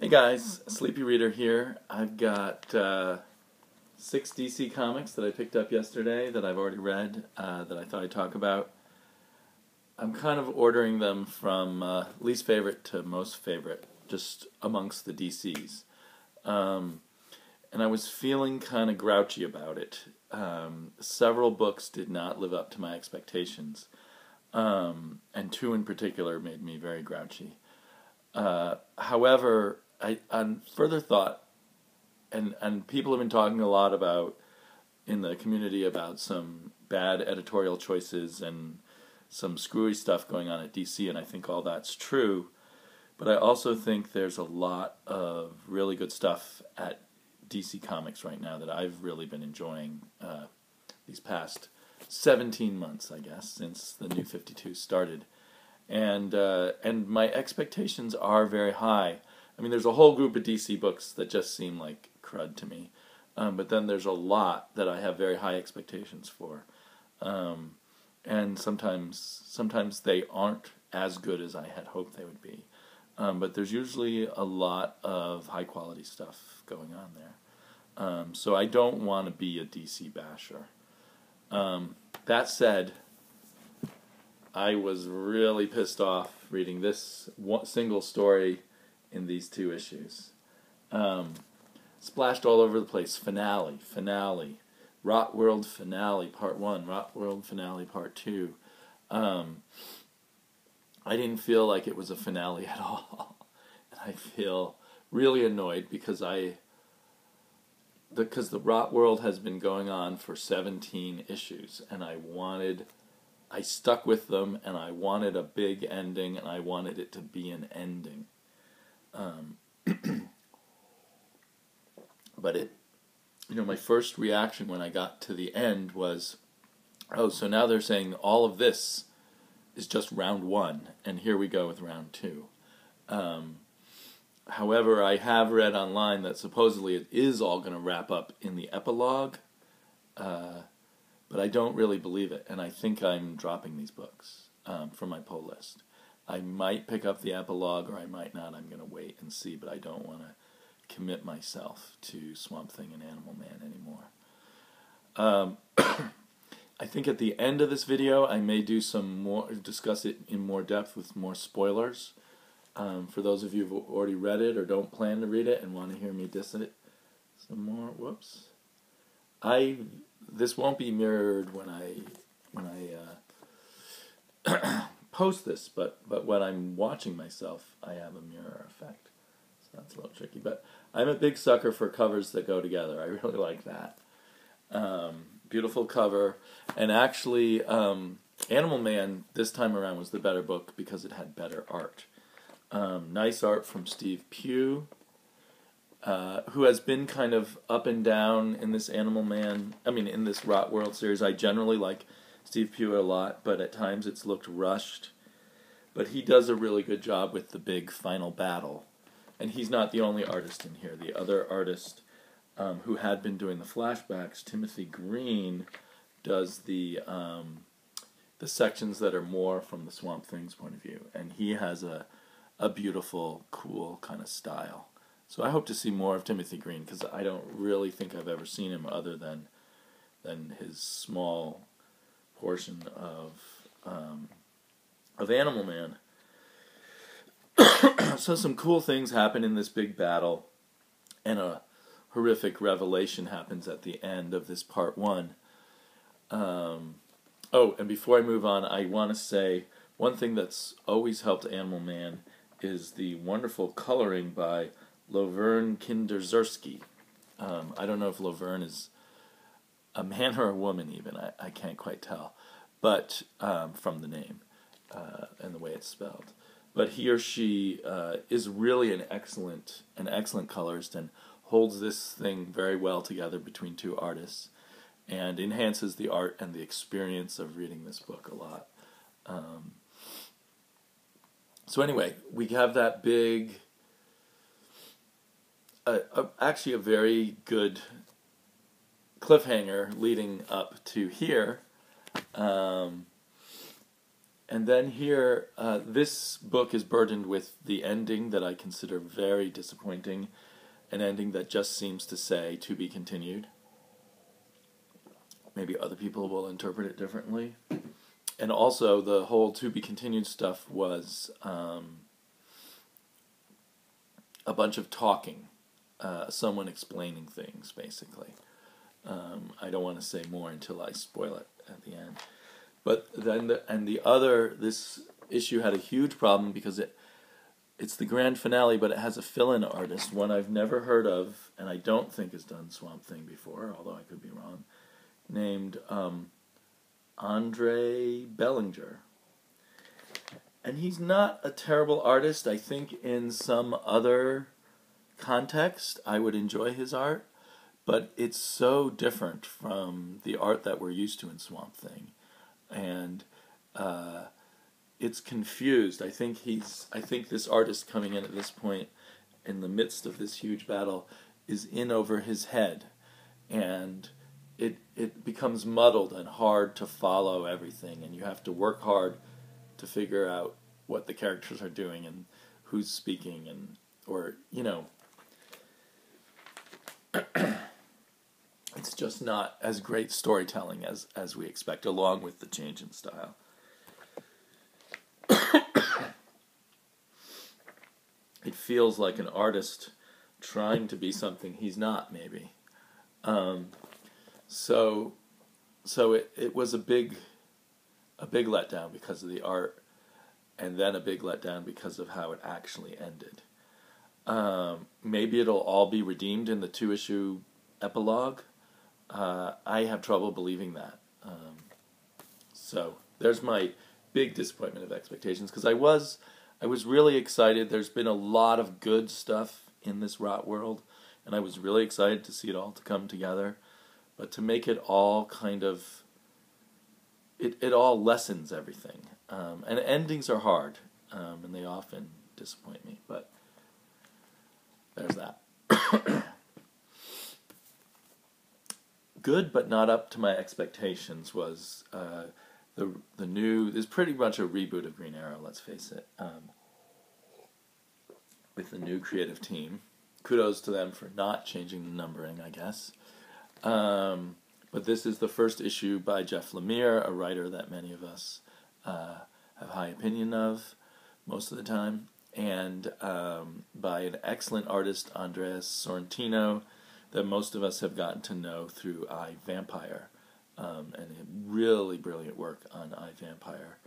Hey guys, Sleepy Reader here. I've got 6 DC comics that I picked up yesterday that I've already read that I thought I'd talk about. I'm kind of ordering them from least favorite to most favorite, just amongst the DCs. And I was feeling kind of grouchy about it. Several books did not live up to my expectations, and 2 in particular made me very grouchy. However, on further thought, and people have been talking a lot about, in the community, about some bad editorial choices and some screwy stuff going on at DC, and I think all that's true, but I also think there's a lot of really good stuff at DC Comics right now that I've really been enjoying these past 17 months, I guess, since the New 52 started. And my expectations are very high. I mean, there's a whole group of DC books that just seem like crud to me, but then there's a lot that I have very high expectations for, and sometimes they aren't as good as I had hoped they would be, but there's usually a lot of high quality stuff going on there. So I don't want to be a DC basher. That said, I was really pissed off reading this single story in these 2 issues. Splashed all over the place. Finale, Rot World Finale Part 1, Rot World Finale Part 2. I didn't feel like it was a finale at all. And I feel really annoyed because the Rot World has been going on for 17 issues, and I stuck with them, and I wanted a big ending, and I wanted it to be an ending. But my first reaction when I got to the end was, oh, so now they're saying all of this is just round 1, and here we go with round 2. However, I have read online that supposedly it is all going to wrap up in the epilogue, but I don't really believe it, and I think I'm dropping these books from my pull list. I might pick up the epilogue, or I might not. I'm going to wait and see, but I don't want to commit myself to Swamp Thing and Animal Man anymore. I think at the end of this video, I may do discuss it in more depth with more spoilers. For those of you who've already read it or don't plan to read it and want to hear me diss it some more, whoops. This won't be mirrored when I post this, but when I'm watching myself, I have a mirror effect. So that's a little tricky, but I'm a big sucker for covers that go together. I really like that. Beautiful cover, and actually, Animal Man this time around was the better book because it had better art. Nice art from Steve Pugh, who has been kind of up and down in this in this Rot World series. I generally like Steve Pugh a lot, but at times it's looked rushed. But he does a really good job with the big final battle. And he's not the only artist in here. The other artist who had been doing the flashbacks, Timothy Green, does the sections that are more from the Swamp Thing's point of view. And he has a beautiful, cool kind of style. So I hope to see more of Timothy Green, because I don't really think I've ever seen him other than his small portion of Animal Man. So some cool things happen in this big battle, and a horrific revelation happens at the end of this part 1. And before I move on, I want to say one thing that's always helped Animal Man is the wonderful coloring by Lovern Kinderzersky. I don't know if Lovern is a man or a woman even. I can't quite tell, but from the name and the way it's spelled. But he or she is really an excellent colorist and holds this thing very well together between 2 artists, and enhances the art and the experience of reading this book a lot. So anyway, we have that big, actually a very good cliffhanger leading up to here, And then here, this book is burdened with the ending that I consider very disappointing, an ending that just seems to say, to be continued. Maybe other people will interpret it differently. And also, the whole to be continued stuff was a bunch of talking, someone explaining things, basically. I don't want to say more until I spoil it at the end. But then, this issue had a huge problem because it's the grand finale, but it has a fill-in artist, one I've never heard of, and I don't think has done Swamp Thing before, although I could be wrong, named Andre Bellinger. And he's not a terrible artist. I think in some other context I would enjoy his art, but it's so different from the art that we're used to in Swamp Thing. And it's confused. I think this artist coming in at this point, in the midst of this huge battle, is in over his head, and it becomes muddled and hard to follow everything, and you have to work hard to figure out what the characters are doing and who's speaking, it's just not as great storytelling as we expect, along with the change in style. It feels like an artist trying to be something he's not, maybe. So it was a big letdown because of the art, and then a big letdown because of how it actually ended. Maybe it'll all be redeemed in the 2-issue epilogue. I have trouble believing that. So there's my big disappointment of expectations, because I was really excited. There's been a lot of good stuff in this Rot world, and I was really excited to see it all to come together. But to make it all kind of, it all lessens everything. And endings are hard, and they often disappoint me, but there's that. Good, but not up to my expectations, was the new. There's pretty much a reboot of Green Arrow. Let's face it, with the new creative team. Kudos to them for not changing the numbering, I guess. But this is the first issue by Jeff Lemire, a writer that many of us have high opinion of most of the time, and by an excellent artist, Andres Sorrentino, that most of us have gotten to know through I, Vampire, and really brilliant work on I, Vampire.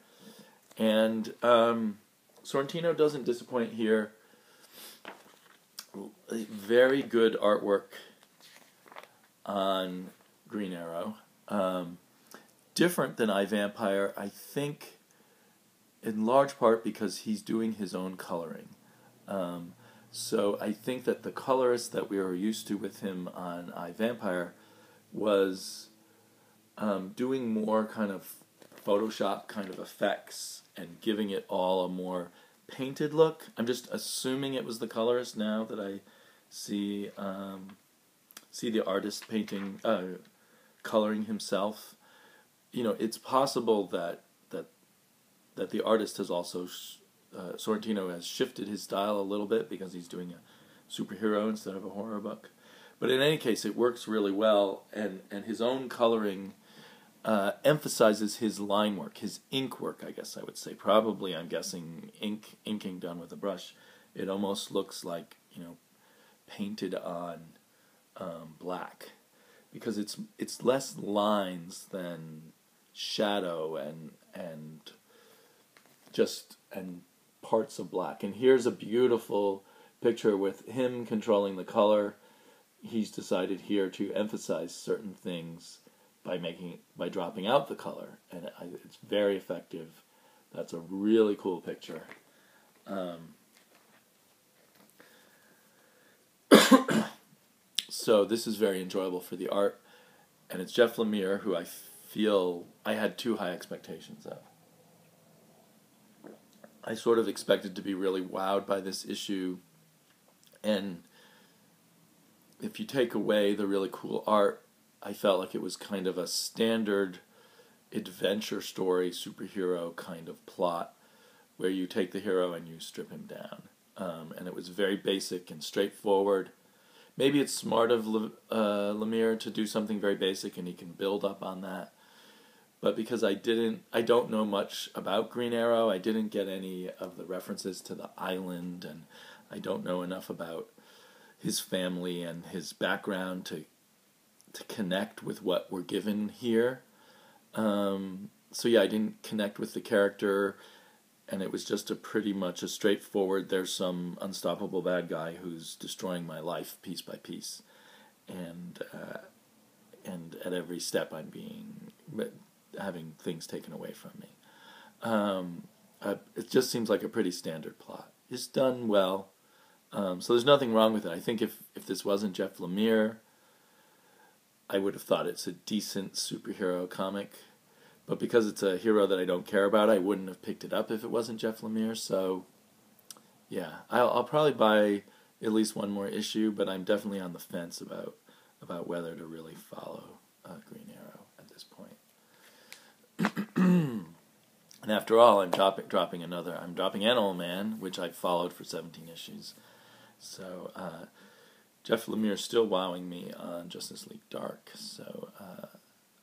And Sorrentino doesn't disappoint here. Very good artwork on Green Arrow. Different than I, Vampire, I think, in large part because he's doing his own coloring. So I think that the colorist that we were used to with him on I, Vampire was doing more kind of Photoshop kind of effects and giving it all a more painted look. I'm just assuming it was the colorist now that I see the artist painting, coloring himself. It's possible that the artist has also, Sorrentino has shifted his style a little bit because he's doing a superhero instead of a horror book. But in any case, it works really well, and his own coloring emphasizes his line work, his ink work, I guess I would say. Probably, I'm guessing, inking done with a brush. It almost looks like, painted on black, because it's less lines than shadow and parts of black. And here's a beautiful picture with him controlling the color. He's decided here to emphasize certain things by dropping out the color, and it's very effective. That's a really cool picture. So this is very enjoyable for the art, and it's Jeff Lemire, who I feel I had too high expectations of. I sort of expected to be really wowed by this issue, and if you take away the really cool art, I felt like it was kind of a standard adventure story superhero kind of plot where you take the hero and you strip him down. And it was very basic and straightforward. Maybe it's smart of Lemire to do something very basic and he can build up on that. But because I don't know much about Green Arrow, I didn't get any of the references to the island, and I don't know enough about his family and his background to connect with what we're given here. So yeah, I didn't connect with the character, and it was just pretty much a straightforward, there's some unstoppable bad guy who's destroying my life piece by piece. And at every step I'm having things taken away from me. It just seems like a pretty standard plot. It's done well, so there's nothing wrong with it. I think if this wasn't Jeff Lemire, I would have thought it's a decent superhero comic. But because it's a hero that I don't care about, I wouldn't have picked it up if it wasn't Jeff Lemire. So, yeah, I'll probably buy at least one more issue, but I'm definitely on the fence about whether to really follow Green Arrow at this point. And after all, I'm dropping Animal Man, which I've followed for 17 issues. So Jeff Lemire's still wowing me on Justice League Dark. So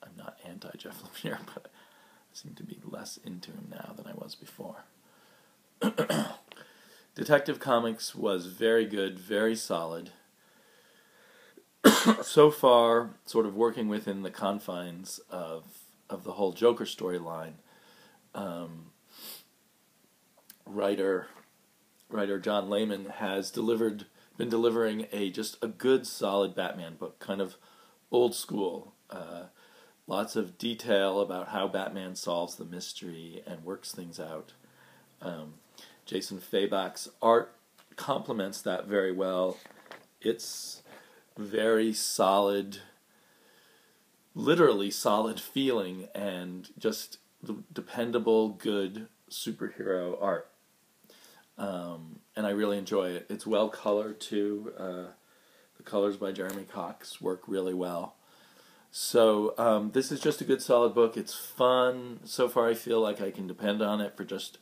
I'm not anti-Jeff Lemire, but I seem to be less into him now than I was before. Detective Comics was very good, very solid. So far, sort of working within the confines of the whole Joker storyline. Writer John Layman has been delivering just a good, solid Batman book, kind of old school. Lots of detail about how Batman solves the mystery and works things out. Jason Fabak's art complements that very well. It's very solid, literally solid feeling, and just dependable, good superhero art. And I really enjoy it. It's well colored too. The colors by Jeremy Cox work really well. So this is just a good, solid book. It's fun. So far, I feel like I can depend on it for just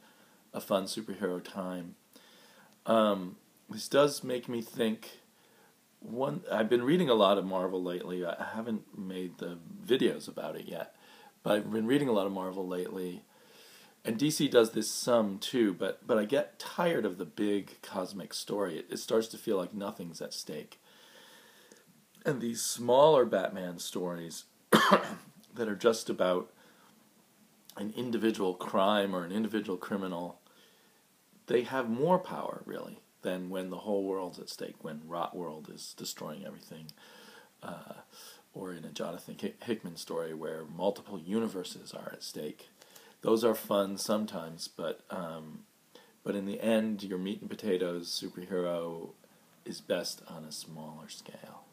a fun superhero time. This does make me think. I've been reading a lot of Marvel lately. I haven't made the videos about it yet, but I've been reading a lot of Marvel lately. And DC does this some too, but I get tired of the big cosmic story. It starts to feel like nothing's at stake. And these smaller Batman stories that are just about an individual crime or an individual criminal, they have more power, really, than when the whole world's at stake, when Rot World is destroying everything. Or in a Jonathan Hickman story where multiple universes are at stake. Those are fun sometimes, but in the end, your meat and potatoes superhero is best on a smaller scale.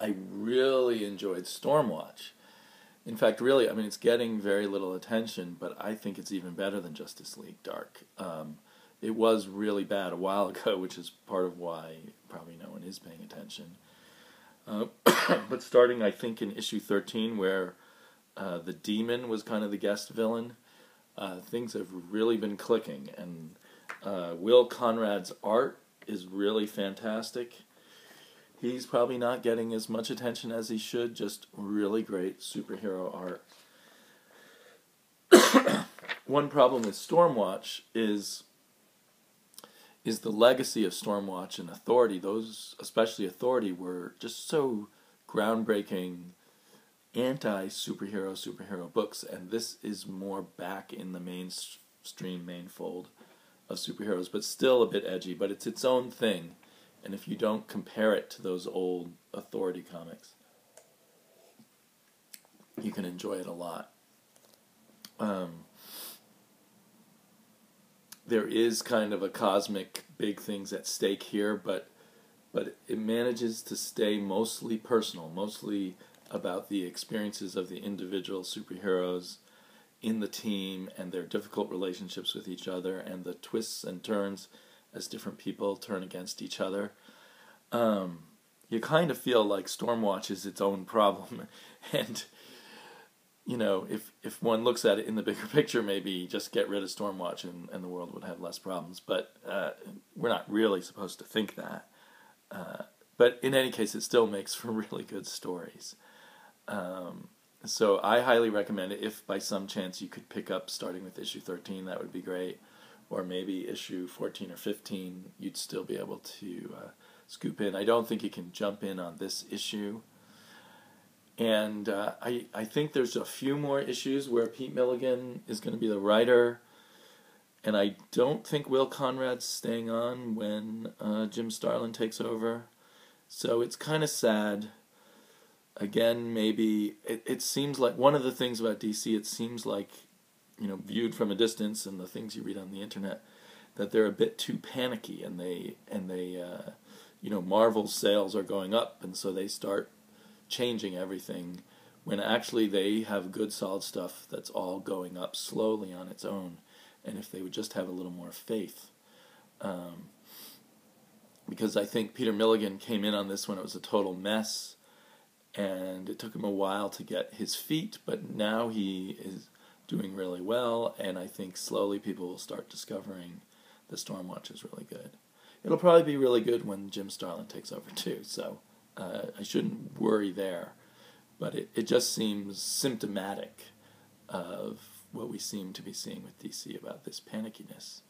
I really enjoyed Stormwatch. In fact, really, it's getting very little attention, but I think it's even better than Justice League Dark. It was really bad a while ago, which is part of why probably no one is paying attention. But starting, I think, in issue 13, where the Demon was kind of the guest villain, things have really been clicking. And Will Conrad's art is really fantastic. He's probably not getting as much attention as he should, just really great superhero art. One problem with Stormwatch is the legacy of Stormwatch and Authority. Those, especially Authority, were just so groundbreaking anti-superhero books, and this is more back in the mainstream main fold of superheroes, but still a bit edgy, but it's its own thing. And if you don't compare it to those old Authority comics, you can enjoy it a lot. There is kind of a cosmic big things at stake here, but it manages to stay mostly personal, mostly about the experiences of the individual superheroes in the team and their difficult relationships with each other and the twists and turns as different people turn against each other. you kind of feel like Stormwatch is its own problem. And, if one looks at it in the bigger picture, maybe just get rid of Stormwatch and the world would have less problems. But we're not really supposed to think that. But in any case, it still makes for really good stories. So I highly recommend it. If by some chance you could pick up starting with issue 13, that would be great. Or maybe issue 14 or 15, you'd still be able to scoop in. I don't think you can jump in on this issue. And I think there's a few more issues where Pete Milligan is going to be the writer. And I don't think Will Conrad's staying on when Jim Starlin takes over. So it's kind of sad. Again, maybe it seems like one of the things about DC, it seems like, viewed from a distance and the things you read on the internet, that they're a bit too panicky, and they Marvel's sales are going up, and so they start changing everything, when actually they have good solid stuff that's all going up slowly on its own. And if they would just have a little more faith. Because I think Peter Milligan came in on this when it was a total mess, and it took him a while to get his feet, but now he is doing really well, and I think slowly people will start discovering the Stormwatch is really good. It'll probably be really good when Jim Starlin takes over too, so I shouldn't worry there. But it just seems symptomatic of what we seem to be seeing with DC about this panickiness,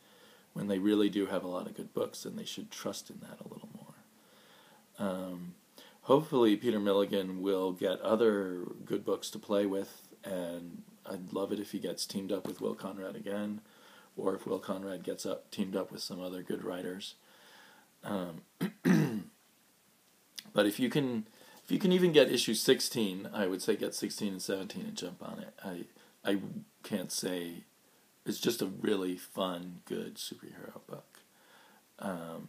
when they really do have a lot of good books, and they should trust in that a little more. Hopefully Peter Milligan will get other good books to play with, and I'd love it if he gets teamed up with Will Conrad again, or if Will Conrad gets teamed up with some other good writers. But if you can even get issue 16, I would say get 16 and 17 and jump on it. I can't say, it's just a really fun, good superhero book.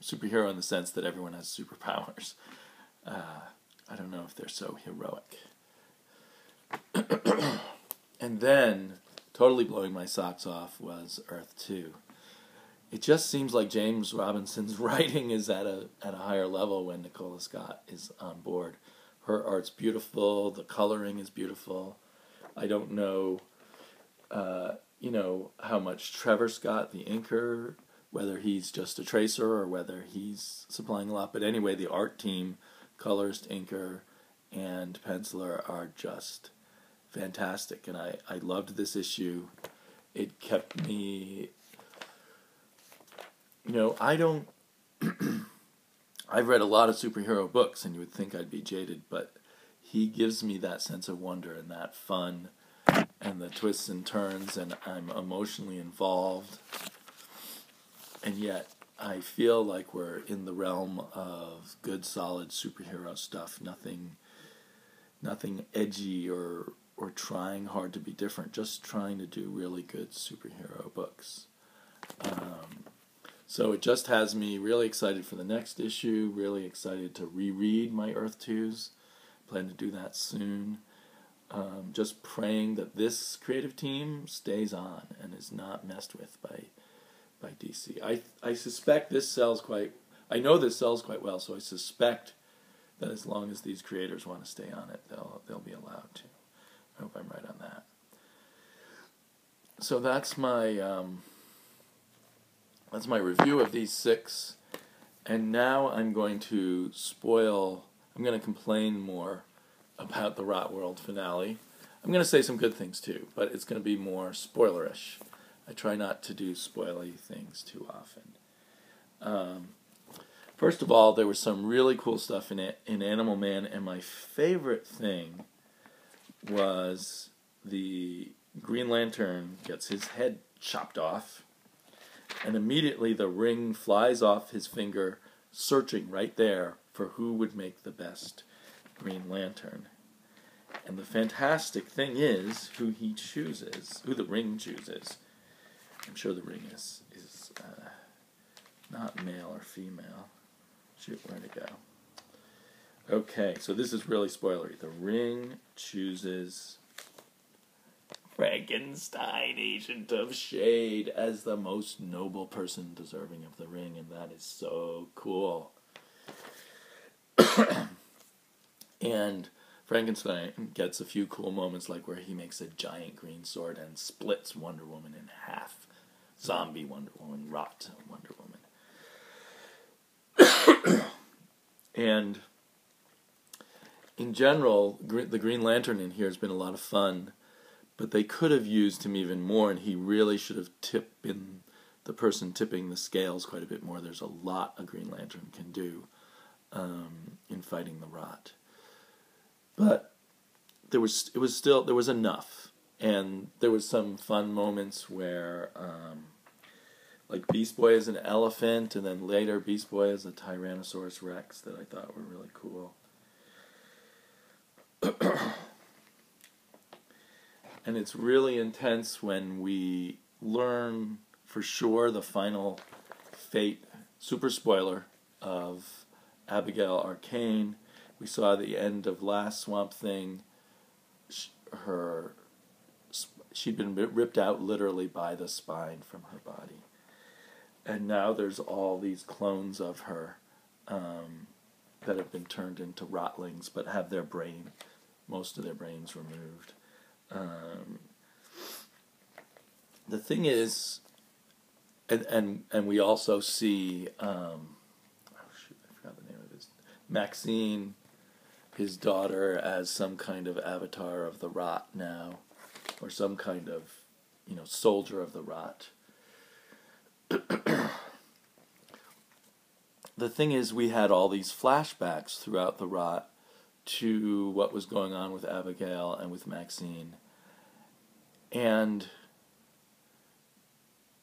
Superhero in the sense that everyone has superpowers. I don't know if they're so heroic. And then, totally blowing my socks off, was Earth 2. It just seems like James Robinson's writing is at a higher level when Nicola Scott is on board. Her art's beautiful, the coloring is beautiful. I don't know, how much Trevor Scott, the inker, whether he's just a tracer or whether he's supplying a lot. But anyway, the art team, colorist, inker, and penciler are just fantastic. And I loved this issue. It kept me, I've read a lot of superhero books, and you would think I'd be jaded, but he gives me that sense of wonder and that fun and the twists and turns, and I'm emotionally involved. And yet, I feel like we're in the realm of good, solid superhero stuff. Nothing edgy or trying hard to be different. Just trying to do really good superhero books. So it just has me really excited for the next issue. Really excited to reread my Earth 2s. Plan to do that soon. Just praying that this creative team stays on and is not messed with by DC. I suspect this sells quite... I know this sells quite well, so I suspect that as long as these creators want to stay on it, they'll be allowed to. I hope I'm right on that. So that's my review of these 6, and now I'm going to complain more about the Rot World finale. I'm going to say some good things too, but it's going to be more spoilerish. I try not to do spoily things too often. First of all, there was some really cool stuff in Animal Man, and my favorite thing was the Green Lantern gets his head chopped off, and immediately the ring flies off his finger, searching right there for who would make the best Green Lantern. And the fantastic thing is who the ring chooses. I'm sure the ring is not male or female. Shoot, where'd it go? Okay, so this is really spoilery. The ring chooses Frankenstein, Agent of Shade, as the most noble person deserving of the ring, and that is so cool. And Frankenstein gets a few cool moments, like where he makes a giant green sword and splits Wonder Woman in half. Zombie Wonder Woman, rot Wonder Woman. And in general, the Green Lantern in here has been a lot of fun, but they could have used him even more, and he really should have been the person tipping the scales quite a bit more. There's a lot a Green Lantern can do in fighting the rot. But there was enough, and there was some fun moments where, like Beast Boy as an elephant, and then later Beast Boy as a Tyrannosaurus Rex that I thought were really cool. And it's really intense when we learn for sure the final fate, super spoiler, of Abigail Arcane. We saw the end of last Swamp Thing. She'd been ripped out literally by the spine from her body. And now there's all these clones of her that have been turned into rotlings, but have most of their brains removed. The thing is, and we also see, I forgot the name of his, Maxine, his daughter, as some kind of avatar of the rot now, or some kind of, soldier of the rot. The thing is, we had all these flashbacks throughout the rot to what was going on with Abigail and with Maxine. And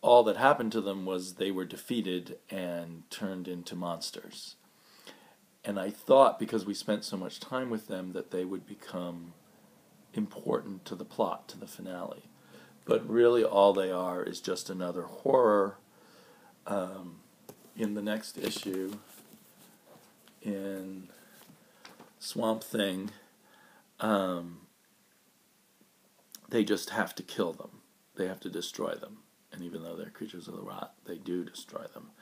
all that happened to them was they were defeated and turned into monsters. And I thought, because we spent so much time with them, that they would become important to the plot, to the finale. But really all they are is just another horror. In the next issue, in Swamp Thing, they just have to kill them. They have to destroy them. And even though they're creatures of the rot, they do destroy them.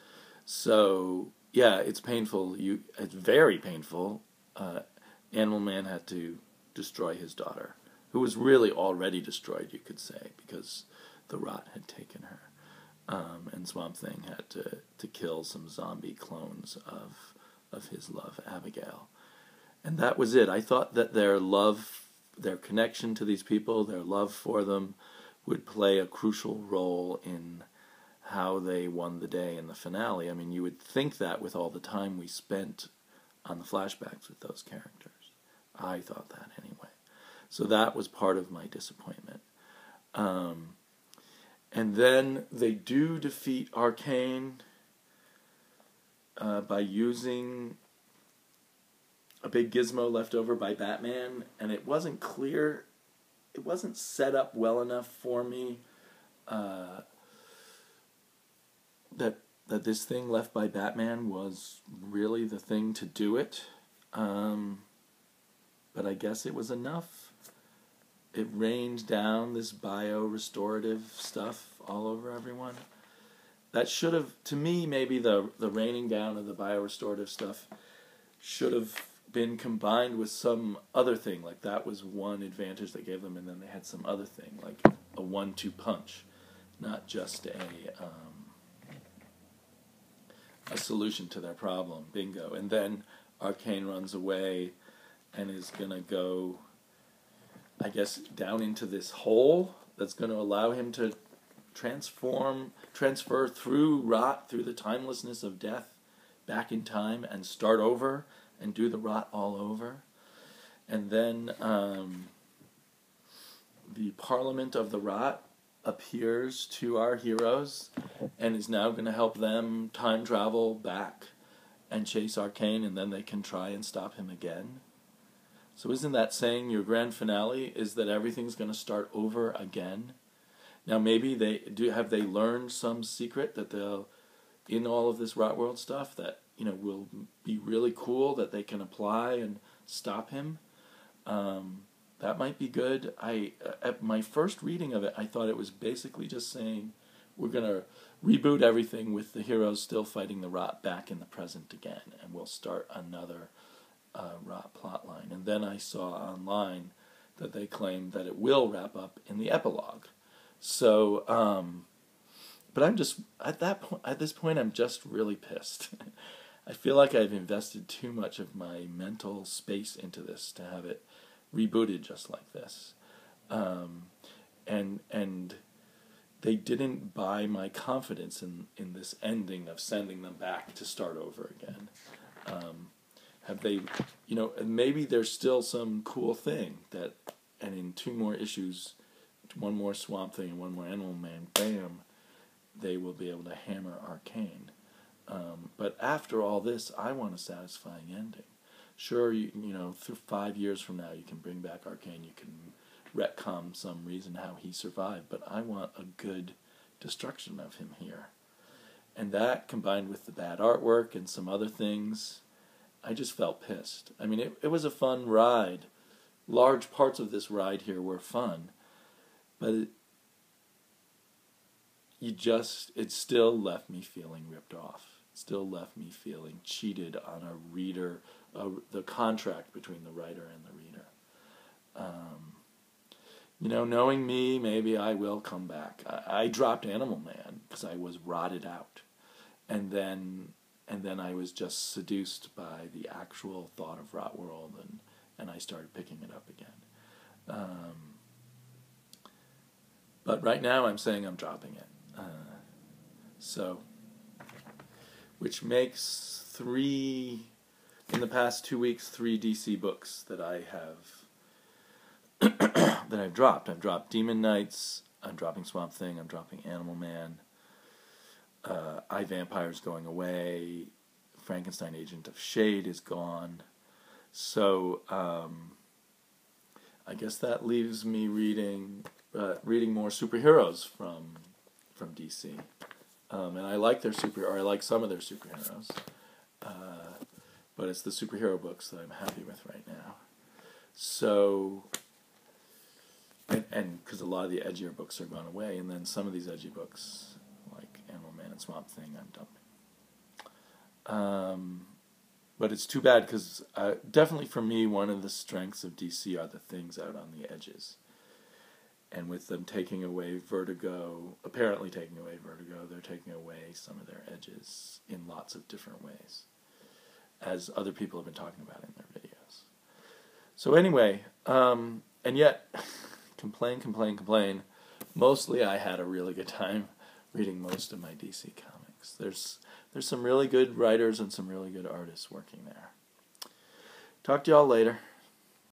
So, yeah, it's painful. It's very painful. Animal Man had to destroy his daughter, who was really already destroyed, you could say, because the rot had taken her. And Swamp Thing had to kill some zombie clones of his love, Abigail. And that was it. I thought that their love, their connection to these people, their love for them, would play a crucial role in how they won the day in the finale. I mean, you would think that with all the time we spent on the flashbacks with those characters. I thought that anyway. So that was part of my disappointment. And then they do defeat Arcane by using a big gizmo left over by Batman, and it wasn't clear, it wasn't set up well enough for me that this thing left by Batman was really the thing to do it. But I guess it was enough. It rained down this bio-restorative stuff all over everyone. That should have, to me, maybe the raining down of the bio-restorative stuff should have been combined with some other thing. Like, that was one advantage they gave them, and then they had some other thing, like a 1-2 punch, not just a solution to their problem. Bingo. And then Arcane runs away and is going to go, I guess, down into this hole that's going to allow him to transfer through rot, through the timelessness of death, back in time and start over and do the rot all over. And then the Parliament of the Rot appears to our heroes and is now going to help them time travel back and chase Arcane, and then they can try and stop him again. So isn't that saying your grand finale is that everything's going to start over again? Now maybe have they learned some secret that they'll, in all of this Rot World stuff, that will be really cool, that they can apply and stop him? That might be good. At my first reading of it, I thought it was basically just saying we're going to reboot everything with the heroes still fighting the rot back in the present again, and we'll start another plot line. And then I saw online that they claimed that it will wrap up in the epilogue. So, but I'm just, at this point, I'm just really pissed. I feel like I've invested too much of my mental space into this to have it rebooted just like this. And they didn't buy my confidence in this ending of sending them back to start over again. Have they, maybe there's still some cool thing and in 2 more issues, 1 more Swamp Thing and 1 more Animal Man, bam, they will be able to hammer Arcane. But after all this, I want a satisfying ending. Sure, through 5 years from now, you can bring back Arcane, you can retcon some reason how he survived, but I want a good destruction of him here. And that, combined with the bad artwork and some other things, I just felt pissed. I mean, it was a fun ride. Large parts of this ride here were fun, but it still left me feeling ripped off. It still left me feeling cheated on a reader, the contract between the writer and the reader. Knowing me, maybe I will come back. I dropped Animal Man because I was rotted out, and then I was just seduced by the actual thought of Rot World, and I started picking it up again. But right now I'm saying I'm dropping it. Which makes in the past 2 weeks, 3 DC books that I have that I've dropped. I've dropped Demon Knights, I'm dropping Swamp Thing, I'm dropping Animal Man, I, Vampire's going away, Frankenstein Agent of Shade is gone. So I guess that leaves me reading more superheroes from DC. And I like I like some of their superheroes. But it's the superhero books that I'm happy with right now. So, and because a lot of the edgier books are gone away, and then some of these edgy books, like Animal Man and Swamp Thing, I'm dumping. But it's too bad, because definitely for me, one of the strengths of DC are the things out on the edges. And with them taking away Vertigo, apparently taking away Vertigo, they're taking away some of their edges in lots of different ways, as other people have been talking about in their videos. So anyway, and yet, complain. Mostly I had a really good time reading most of my DC comics. There's some really good writers and some really good artists working there. Talk to y'all later.